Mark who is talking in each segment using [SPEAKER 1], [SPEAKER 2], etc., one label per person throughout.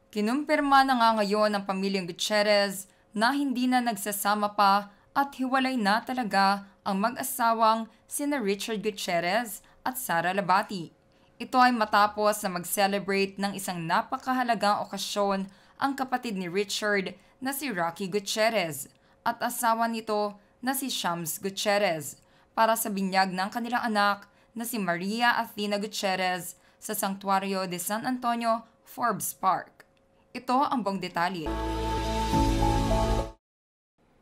[SPEAKER 1] Kinumpirma na nga ngayon ng pamilyang Gutierrez na hindi na nagsasama pa at hiwalay na talaga ang mag-asawang sina Richard Gutierrez at Sara Labati. Ito ay matapos na mag-celebrate ng isang napakahalagang okasyon ang kapatid ni Richard na si Rocky Gutierrez at asawa nito na si Shams Gutierrez para sa binyag ng kanilang anak na si Maria Athena Gutierrez sa Santuario de San Antonio, Forbes Park. Ito ang buong detalye.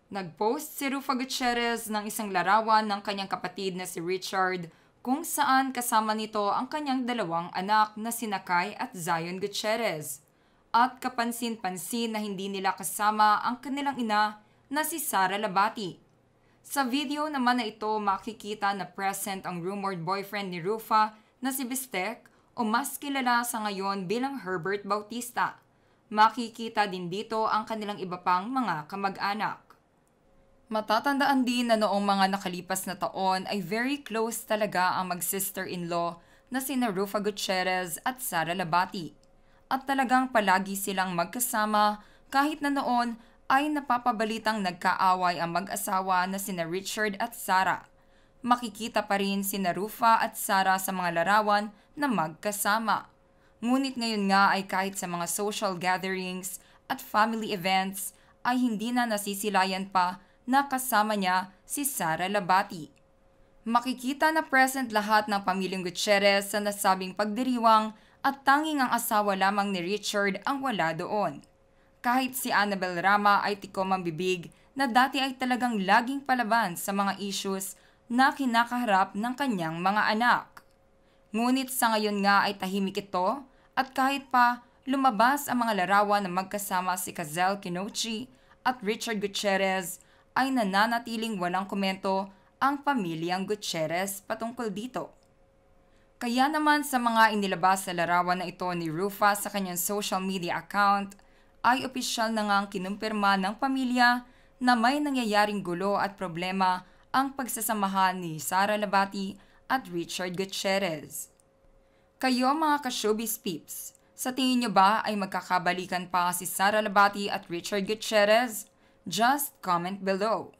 [SPEAKER 1] Nag-post si Rufa Gutierrez ng isang larawan ng kanyang kapatid na si Richard kung saan kasama nito ang kanyang dalawang anak na si Nakay at Zion Gutierrez. At kapansin-pansin na hindi nila kasama ang kanilang ina na si Sara Labati. Sa video naman na ito makikita na present ang rumored boyfriend ni Rufa na si Bistek o mas kilala sa ngayon bilang Herbert Bautista. Makikita din dito ang kanilang iba pang mga kamag-anak. Matatandaan din na noong mga nakalipas na taon ay very close talaga ang mag-sister-in-law na sina Rufa Gutierrez at Sara Labati. At talagang palagi silang magkasama kahit na noon ay napapabalitang nagkaaway ang mag-asawa na sina Richard at Sara. Makikita pa rin sina Rufa at Sara sa mga larawan na magkasama. Ngunit ngayon nga ay kahit sa mga social gatherings at family events ay hindi na nasisilayan pa na kasama niya si Sara Labati. Makikita na present lahat ng pamilyang Gutierrez sa nasabing pagdiriwang at tanging ang asawa lamang ni Richard ang wala doon. Kahit si Annabel Rama ay tikom ang bibig na dati ay talagang laging palaban sa mga issues na kinakaharap ng kanyang mga anak. Ngunit sa ngayon nga ay tahimik ito at kahit pa lumabas ang mga larawan na magkasama si Kazel Kinochi at Richard Gutierrez ay nananatiling walang komento ang pamilyang Gutierrez patungkol dito. Kaya naman sa mga inilabas na larawan na ito ni Rufa sa kanyang social media account ay opisyal na ngang kinumpirma ng pamilya na may nangyayaring gulo at problema ang pagsasamahan ni Sara Labati at Richard Gutierrez. Kayo mga ka-showbiz peeps, sa tingin niyo ba ay magkakabalikan pa si Sara Labati at Richard Gutierrez? Just comment below.